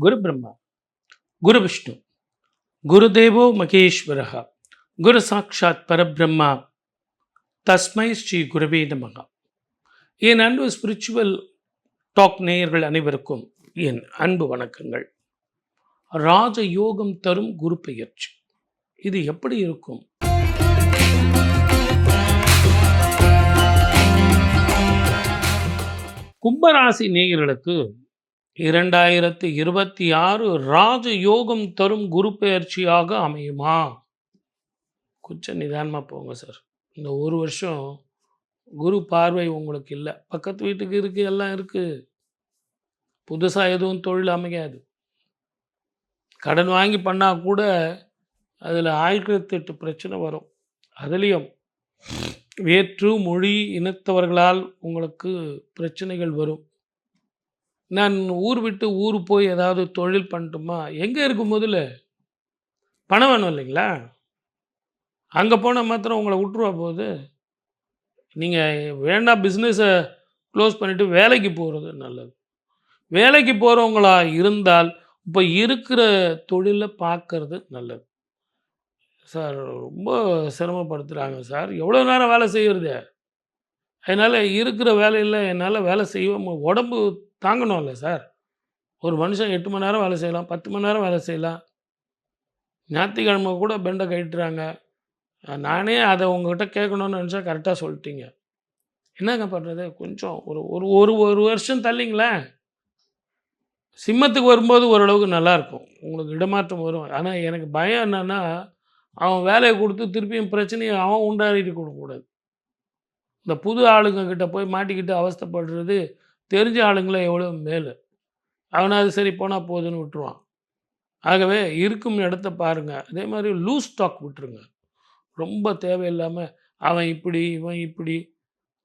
குரு பிரம்மா, குரு விஷ்ணு, குருதேவோ மகேஸ்வரः, குரு சாட்சாத் பரபிரம்மா, தஸ்மை ஸ்ரீ குருவே நமக. என் அன்பு ஸ்பிரிச்சுவல் டாக் நேயர்கள் அனைவருக்கும் என் அன்பு வணக்கங்கள். ராஜ யோகம் தரும் குரு பெயர்ச்சி இது எப்படி இருக்கும்? கும்பராசி நேயர்களுக்கு 2026 ராஜ யோகம் தரும் குரு பெயர்ச்சியாக அமையுமா? கொஞ்சம் நிதானமாக போங்க சார். இந்த ஒரு வருஷம் குரு பார்வை உங்களுக்கு இல்லை. பக்கத்து வீட்டுக்கு இருக்குது, எல்லாம் இருக்குது. புதுசாக எதுவும் தொழில் அமையாது. கடன் வாங்கி பண்ணால் கூட அதில் 1008 பிரச்சனை வரும். அதுலேயும் வேற்று மொழி இனத்தவர்களால் உங்களுக்கு பிரச்சனைகள் வரும். நான் ஊர் விட்டு ஊர் போய் ஏதாவது தொழில் பண்ணட்டுமா? எங்கே இருக்கும் முதல்ல பணம் வேணும் இல்லைங்களா? அங்கே போனால் மாத்திரம் உங்களை விட்டுருவா போகுது. நீங்கள் வேண்டாம், பிஸ்னஸை க்ளோஸ் பண்ணிவிட்டு வேலைக்கு போகிறது நல்லது. வேலைக்கு போகிறவங்களா இருந்தால் இப்போ இருக்கிற தொழிலை பார்க்கறது நல்லது. சார் ரொம்ப சிரமப்படுத்துகிறாங்க சார், எவ்வளோ நேரம் வேலை செய்கிறது? அதனால் இருக்கிற வேலையில் என்னால் வேலை செய்ய உடம்பு தாங்கணும்ல சார். ஒரு மனுஷன் 8 மணி நேரம் வேலை செய்யலாம், 10 மணி நேரம் வேலை செய்யலாம். ஞாயிற்றுக்கிழமை கூட பெண்டை கட்டுறாங்க. நானே அதை உங்கள்கிட்ட கேட்கணுன்னு நினச்சா கரெக்டாக சொல்லிட்டீங்க. என்னங்க பண்ணுறது? கொஞ்சம் ஒரு ஒரு ஒரு ஒரு வருஷம் தள்ளிங்களேன். சிம்மத்துக்கு வரும்போது ஓரளவுக்கு நல்லாயிருக்கும், உங்களுக்கு இடமாற்றம் வரும். ஆனால் எனக்கு பயம் என்னென்னா, அவன் வேலையை கொடுத்து திருப்பியும் பிரச்சனையை அவன் உண்டாடிட்டு கொடுக்கக்கூடாது. இந்த புது ஆளுங்க கிட்ட போய் மாட்டிக்கிட்டு அவஸ்தைப்படுறது தெரிஞ்ச ஆளுங்களை எவ்வளோ மேல். அவனாவது சரி போனால் போதுன்னு விட்டுருவான். ஆகவே இருக்கும் இடத்த பாருங்கள். அதே மாதிரி லூஸ் ஸ்டாக் விட்டுருங்க. ரொம்ப தேவையில்லாமல் அவன் இப்படி இவன் இப்படி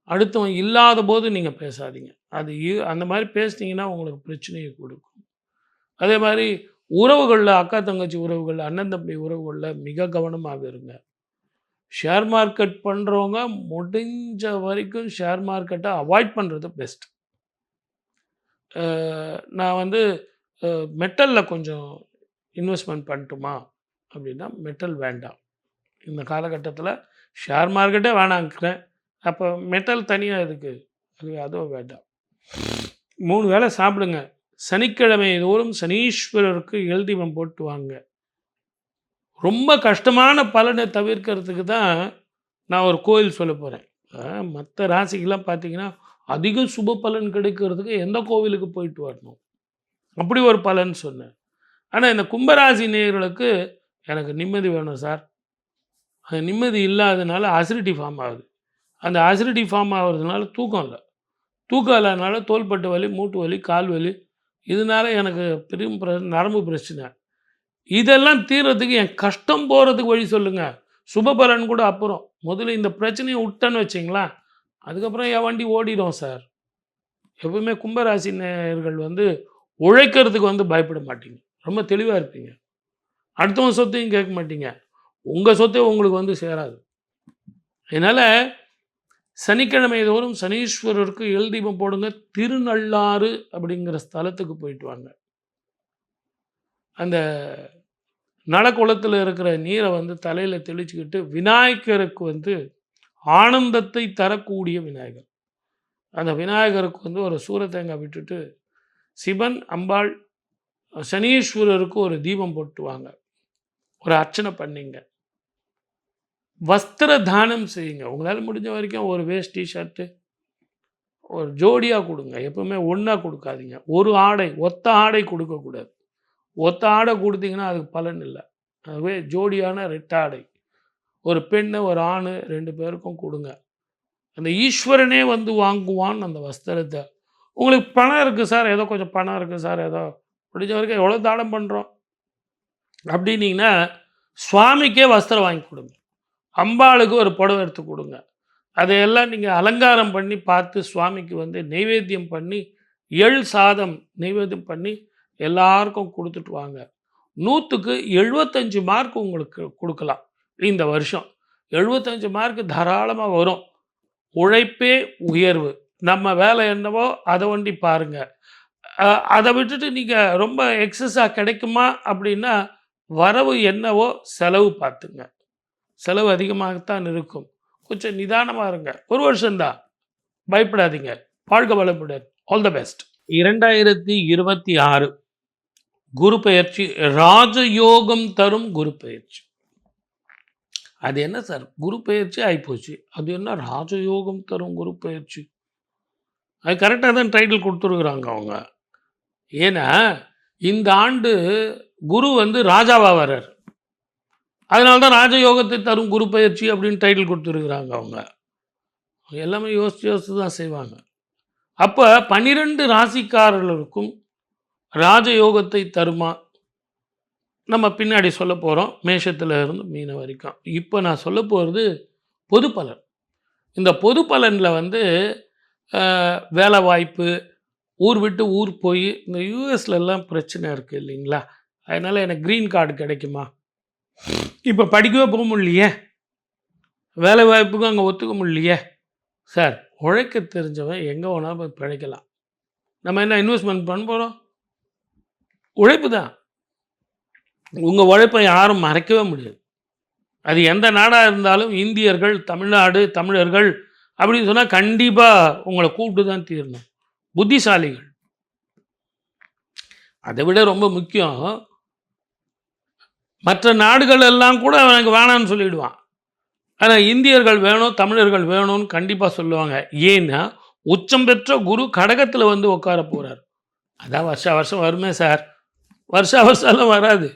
அடுத்தவன் இல்லாத போது நீங்கள் பேசாதீங்க. அது அந்த மாதிரி பேசினீங்கன்னா உங்களுக்கு பிரச்சனையை கொடுக்கும். அதே மாதிரி உறவுகளில், அக்கா தங்கச்சி உறவுகள், அண்ணன் தம்பி உறவுகளில் மிக கவனமாக இருங்க. ஷேர் மார்க்கெட் பண்ணுறவங்க முடிஞ்ச வரைக்கும் ஷேர் மார்க்கெட்டை அவாய்ட் பண்ணுறது பெஸ்ட். நான் மெட்டலில் கொஞ்சம் இன்வெஸ்ட்மெண்ட் பண்ணட்டுமா அப்படின்னா மெட்டல் வேண்டாம். இந்த காலகட்டத்தில் ஷேர் மார்க்கெட்டே வேணாங்கிறேன். அப்போ மெட்டல் தனியாக இருக்குது, அதுவும் வேண்டாம். 3 வேளை சாப்பிடுங்க. சனிக்கிழமை தோறும் சனீஸ்வரருக்கு எல்தீபம் போட்டு வாங்க. ரொம்ப கஷ்டமான பலனை தவிர்க்கிறதுக்கு தான் நான் ஒரு கோயில் சொல்ல போகிறேன். மற்ற ராசிக்கெலாம் பார்த்தீங்கன்னா அதிக சுப பலன் கிடைக்கிறதுக்கு எந்த கோவிலுக்கு போயிட்டு வரணும், அப்படி ஒரு பலன் சொன்னேன். ஆனால் இந்த கும்பராசி நேயர்களுக்கு எனக்கு நிம்மதி வேணும் சார். அந்த நிம்மதி இல்லாததுனால அசிடிட்டி ஃபார்ம் ஆகுது. அந்த அசிடிட்டி ஃபார்ம் ஆகிறதுனால தூக்கம் இல்லை. தூக்கம் இல்லாதனால தோள்பட்டு வலி, மூட்டு வலி, கால் வலி, இதனால் எனக்கு பெரிய நரம்பு பிரச்சனை. இதெல்லாம் தீர்றதுக்கு என் கஷ்டம் போகிறதுக்கு வழி சொல்லுங்கள். சுப பலன் கூட அப்புறம். முதல்ல இந்த பிரச்சனையை விட்டேன்னு வச்சிங்களா, அதுக்கப்புறம் என் வண்டி ஓடிடும் சார். எப்பவுமே கும்பராசி நேயர்கள் உழைக்கிறதுக்கு பயப்பட மாட்டீங்க. ரொம்ப தெளிவாக இருப்பீங்க. அடுத்தவங்க சொத்தையும் கேட்க மாட்டீங்க. உங்கள் சொத்தை உங்களுக்கு சேராது. அதனால் சனிக்கிழமை தோறும் சனீஸ்வரருக்கு எல்தீபம் போடுங்க. திருநள்ளாறு அப்படிங்கிற ஸ்தலத்துக்கு போயிட்டு வாங்க. அந்த நலக்குளத்தில் இருக்கிற நீரை தலையில் தெளிச்சுக்கிட்டு விநாயகருக்கு ஆனந்தத்தை தரக்கூடிய விநாயகர், அந்த விநாயகருக்கு ஒரு சூரத்தேங்காய் விட்டுட்டு சிவன், அம்பாள், சனீஸ்வரருக்கு ஒரு தீபம் போட்டு வாங்க. ஒரு அர்ச்சனை பண்ணிங்க. வஸ்திர தானம் செய்யுங்க. உங்களால் முடிஞ்ச வரைக்கும் ஒரு வேஷ்டி ஷர்ட்டு ஒரு ஜோடியாக கொடுங்க. எப்பவுமே ஒன்றா கொடுக்காதீங்க. ஒரு ஆடை, ஒத்த ஆடை கொடுக்கக்கூடாது. ஒத்த ஆடை கொடுத்தீங்கன்னா அதுக்கு பலன் இல்லை. அதுவே ஜோடியான 2 ஆடை, ஒரு பெண்ணு ஒரு ஆண் 2 பேருக்கும் கொடுங்க. அந்த ஈஸ்வரனே வாங்குவான் அந்த வஸ்திரத்தை. உங்களுக்கு பணம் இருக்குது சார், ஏதோ கொஞ்சம் பணம் இருக்குது சார், ஏதோ முடிஞ்ச வரைக்கும் எவ்வளோ தானம் பண்ணுறோம் அப்படின்னீங்கன்னா சுவாமிக்கே வஸ்திரம் வாங்கி கொடுங்க. அம்பாளுக்கு ஒரு புடவை எடுத்து கொடுங்க. அதையெல்லாம் நீங்கள் அலங்காரம் பண்ணி பார்த்து சுவாமிக்கு நெய்வேத்தியம் பண்ணி எள் சாதம் நெய்வேத்தியம் பண்ணி எல்லாருக்கும் கொடுத்துட்டு வாங்க. 100க்கு 75 மார்க் உங்களுக்கு கொடுக்கலாம். இந்த வருஷம் 75 மார்க் தாராளமாக வரும். உழைப்பே உயர்வு. நம்ம வேலை என்னவோ அதை பாருங்கள். அதை விட்டுட்டு நீங்கள் ரொம்ப எக்ஸஸாக கிடைக்குமா அப்படின்னா, வரவு என்னவோ செலவு பார்த்துங்க. செலவு அதிகமாகத்தான் இருக்கும். கொஞ்சம் நிதானமாக இருங்க. ஒரு வருஷம்தான், பயப்படாதீங்க. வாழ்க வளமுடன். All the best. 2026 குரு பெயர்ச்சி ராஜயோகம் தரும் குரு பெயர்ச்சி. அது என்ன சார், குரு பெயர்ச்சி ஆகிப்போச்சு, அது என்ன ராஜயோகம் தரும் குரு பெயர்ச்சி? அது கரெக்டாக தான் டைட்டில் கொடுத்துருக்குறாங்க அவங்க. ஏன்னா இந்த ஆண்டு குரு வந்து ராஜாவாக வர்றார். அதனால தான் ராஜயோகத்தை தரும் குரு பெயர்ச்சி அப்படின்னு டைட்டில் கொடுத்துருக்குறாங்க அவங்க. எல்லாமே யோசித்து தான் செய்வாங்க. அப்போ 12 ராசிக்காரர்களுக்கும் ராஜயோகத்தை தருமா, நம்ம பின்னாடி சொல்ல போகிறோம். மேஷத்தில் இருந்து மீன வரைக்கும். இப்போ நான் சொல்ல போகிறது பொது பலன். இந்த பொது பலனில் வந்து வேலை வாய்ப்பு, ஊர் விட்டு ஊர் போய், இந்த யூஎஸ்லலாம் பிரச்சனை இருக்குது இல்லைங்களா, அதனால் எனக்கு க்ரீன் கார்டு கிடைக்குமா, இப்போ படிக்கவே போக முடியலையே, வேலை வாய்ப்புக்கும் அங்கே ஒத்துக்க முடியலையே. சார், உழைக்க தெரிஞ்சவன் எங்கே வேணாலும் போய் பிழைக்கலாம். நம்ம என்ன இன்வெஸ்ட்மெண்ட் பண்ண போகிறோம்? உழைப்பு தான். உங்கள் உழைப்பை யாரும் மறைக்கவே முடியாது. அது எந்த நாடாக இருந்தாலும், இந்தியர்கள், தமிழ்நாடு, தமிழர்கள் அப்படின்னு சொன்னால் கண்டிப்பாக உங்களை கூப்பிட்டு தான் தீரணும். புத்திசாலிகள். அதை விட ரொம்ப முக்கியம், மற்ற நாடுகள் எல்லாம் கூட எனக்கு வேணான்னு சொல்லிவிடுவான். ஆனால் இந்தியர்கள் வேணும், தமிழர்கள் வேணும்னு கண்டிப்பாக சொல்லுவாங்க. ஏன்னா உச்சம் பெற்ற குரு கடகத்தில் வந்து உட்கார போகிறார். அதான் வருஷம் வருமே சார். வருஷம் வராது.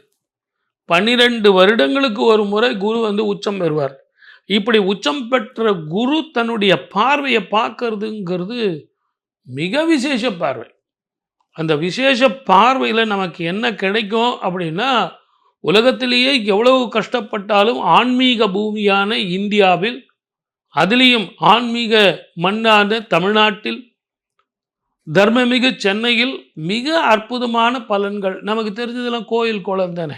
12 வருடங்களுக்கு ஒரு முறை குரு வந்து உச்சம் பெறுவார். இப்படி உச்சம் பெற்ற குரு தன்னுடைய பார்வையை பார்க்கறதுங்கிறது மிக விசேஷ பார்வை. அந்த விசேஷ பார்வையில் நமக்கு என்ன கிடைக்கும் அப்படின்னா, உலகத்திலேயே எவ்வளவு கஷ்டப்பட்டாலும் ஆன்மீக பூமியான இந்தியாவில், அதிலேயும் ஆன்மீக மண்ணான தமிழ்நாட்டில், தர்மமிகு சென்னையில் மிக அற்புதமான பலன்கள். நமக்கு தெரிஞ்சதெல்லாம் கோயில் குளம் தானே.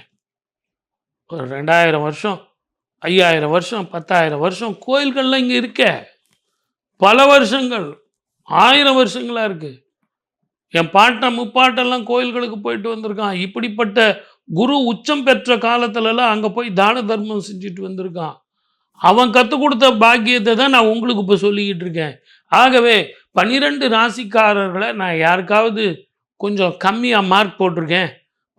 ஒரு 2000 வருஷம், 5000 வருஷம், 10,000 வருஷம் கோயில்கள்லாம் இங்கே இருக்க. பல வருஷங்கள், 1000 வருஷங்களாக இருக்குது. என் பாட்டன் முப்பாட்டெல்லாம் கோயில்களுக்கு போயிட்டு வந்திருக்கான். இப்படிப்பட்ட குரு உச்சம் பெற்ற காலத்துலலாம் அங்கே போய் தான தர்மம் செஞ்சுட்டு வந்திருக்கான். அவன் கற்றுக் கொடுத்த பாக்கியத்தை தான் நான் உங்களுக்கு இப்போ சொல்லிக்கிட்டு இருக்கேன். ஆகவே 12 ராசிக்காரர்களை நான் யாருக்காவது கொஞ்சம் கம்மியாக மார்க் போட்டிருக்கேன்,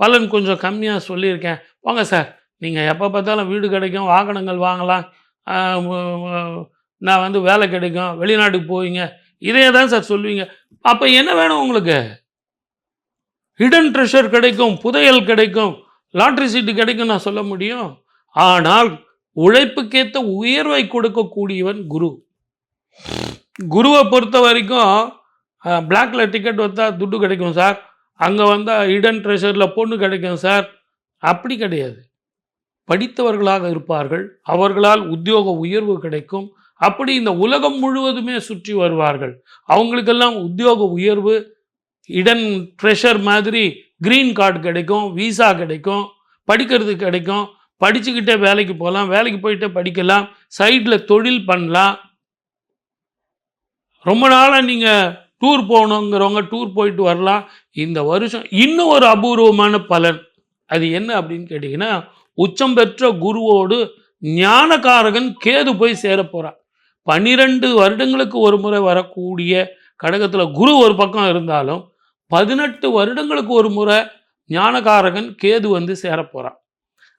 பலன் கொஞ்சம் கம்மியாக சொல்லியிருக்கேன், வாங்க சார், நீங்கள் எப்போ பார்த்தாலும் வீடு கிடைக்கும், வாகனங்கள் வாங்கலாம், நான் வந்து வேலை கிடைக்கும், வெளிநாட்டுக்கு போவீங்க, இதே தான் சார் சொல்லுவீங்க. அப்போ என்ன வேணும் உங்களுக்கு? ஹிடன் ட்ரெஷர் கிடைக்கும், புதையல் கிடைக்கும், லாட்ரி சீட்டு கிடைக்கும் நான் சொல்ல முடியும். ஆனால் உழைப்புக்கேற்ற உயர்வை கொடுக்கக்கூடியவன் குரு. குருவை பொறுத்த வரைக்கும் பிளாக்ல டிக்கெட் வந்தால் துட்டு கிடைக்கும் சார், அங்கே வந்தால் ஹிடன் ட்ரெஷரில் பொண்ணு கிடைக்கும் சார், அப்படி கிடையாது. படித்தவர்களாக இருப்பார்கள், அவர்களால் உத்தியோக உயர்வு கிடைக்கும். அப்படி இந்த உலகம் முழுவதுமே சுற்றி வருவார்கள். அவங்களுக்கெல்லாம் உத்தியோக உயர்வு, இடன் ட்ரெஷர் மாதிரி க்ரீன் கார்டு கிடைக்கும், விசா கிடைக்கும், படிக்கிறது கிடைக்கும், படிச்சுக்கிட்டே வேலைக்கு போகலாம், வேலைக்கு போயிட்டே படிக்கலாம், சைடில் தொழில் பண்ணலாம். ரொம்ப நாளாக நீங்கள் டூர் போகணுங்கிறவங்க டூர் போயிட்டு வரலாம். இந்த வருஷம் இன்னும் ஒரு அபூர்வமான பலன். அது என்ன அப்படின்னு கேட்டிங்கன்னா, உச்சம் பெற்ற குருவோடு ஞானகாரகன் கேது போய் சேர போகிறான். 12 வருடங்களுக்கு ஒரு முறை வரக்கூடிய கடகத்தில் குரு ஒரு பக்கம் இருந்தாலும் 18 வருடங்களுக்கு ஒரு முறை ஞானகாரகன் கேது வந்து சேர போகிறான்.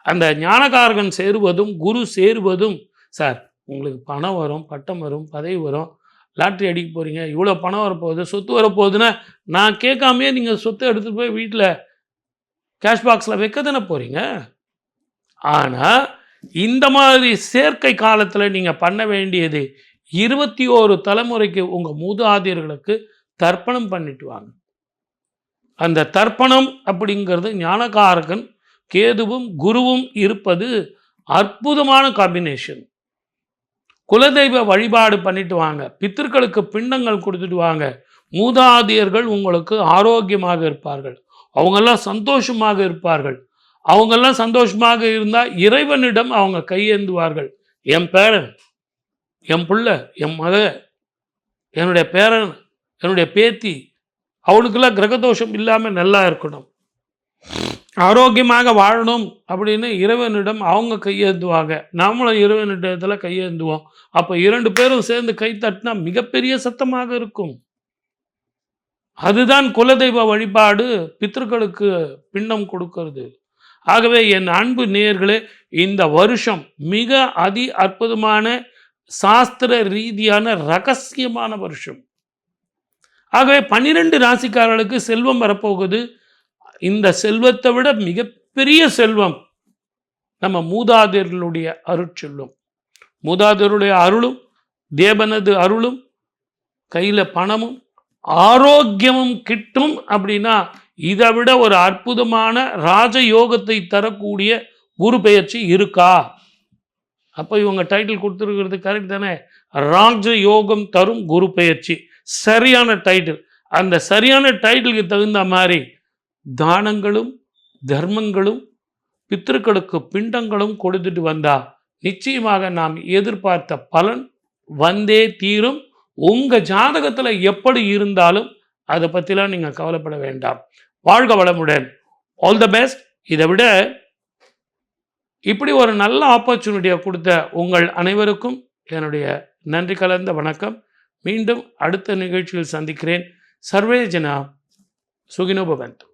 அந்த ஞானகாரகன் சேருவதும் குரு சேருவதும், சார் உங்களுக்கு பணம் வரும், பட்டம் வரும், பதவி வரும், லாட்ரி அடிக்க போகிறீங்க, இவ்வளோ பணம் வரப்போகுது, சொத்து வரப்போகுதுன்னா நான் கேட்காமையே நீங்கள் சொத்தை எடுத்துகிட்டு போய் வீட்டில் கேஷ் பாக்ஸில் வைக்க தானே போகிறீங்க. ஆனால் இந்த மாதிரி சேர்க்கை காலத்தில் நீங்கள் பண்ண வேண்டியது 21 தலைமுறைக்கு உங்கள் மூதாதையர்களுக்கு தர்ப்பணம் பண்ணிட்டு வாங்க. அந்த தர்ப்பணம் அப்படிங்கிறது ஞானகாரகன் கேதுவும் குருவும் இருப்பது அற்புதமான காம்பினேஷன். குலதெய்வ வழிபாடு பண்ணிட்டு வாங்க, பித்திருக்களுக்கு பிண்டங்கள் கொடுத்துட்டு வாங்க. மூதாதையர்கள் உங்களுக்கு ஆரோக்கியமாக இருப்பார்கள், அவங்கெல்லாம் சந்தோஷமாக இருப்பார்கள். அவங்கெல்லாம் சந்தோஷமாக இருந்தால் இறைவனிடம் அவங்க கையேந்துவார்கள். என் பேரன், என் பிள்ளை, என் மக, என்னுடைய பேரன், என்னுடைய பேத்தி அவனுக்கெல்லாம் கிரகதோஷம் இல்லாமல் நல்லா இருக்கணும், ஆரோக்கியமாக வாழணும் அப்படின்னு இறைவனிடம் அவங்க கையேந்துவாங்க. நாமளும் இறைவனிடத்தில் கையேந்துவோம். அப்போ 2 பேரும் சேர்ந்து கை தட்டினா மிகப்பெரிய சத்தமாக இருக்கும். அதுதான் குலதெய்வ வழிபாடு, பித்ருக்களுக்கு பிண்டம் கொடுக்கிறது. ஆகவே என் அன்பு நேயர்களே, இந்த வருஷம் மிக அற்புதமான சாஸ்திர ரீதியான ரகசியமான வருஷம். ஆகவே 12 ராசிக்காரர்களுக்கு செல்வம் வரப்போகுது. இந்த செல்வத்தை விட மிகப்பெரிய செல்வம் நம்ம மூதாதையர்களுடைய அருட்செல்வம். மூதாதையருடைய அருளும் தேவனது அருளும் கையில் பணமும் ஆரோக்கியமும் கிட்டும். அப்படின்னா இதை விட ஒரு அற்புதமான ராஜயோகத்தை தரக்கூடிய குரு பெயர்ச்சி இருக்கா? அப்போ இவங்க டைட்டில் கொடுத்துருக்கிறது கரெக்ட் தானே? ராஜயோகம் தரும் குரு பெயர்ச்சி, சரியான டைட்டில். அந்த சரியான டைட்டிலுக்கு தகுந்த மாதிரி தானங்களும் தர்மங்களும் பித்ருக்களுக்கு பிண்டங்களும் கொடுத்துட்டு வந்தா நிச்சயமாக நாம் எதிர்பார்த்த பலன் வந்தே தீரும். உங்கள் ஜாதகத்தில் எப்படி இருந்தாலும் அதை பற்றிலாம் நீங்கள் கவலைப்பட வேண்டாம். வாழ்க வளமுடன். All the best. இதை விட இப்படி ஒரு நல்ல ஆப்பர்ச்சுனிட்டியை கொடுத்த உங்கள் அனைவருக்கும் என்னுடைய நன்றி கலந்த வணக்கம். மீண்டும் அடுத்த நிகழ்ச்சியில் சந்திக்கிறேன். சர்வே ஜனா சுகினோ பவந்து.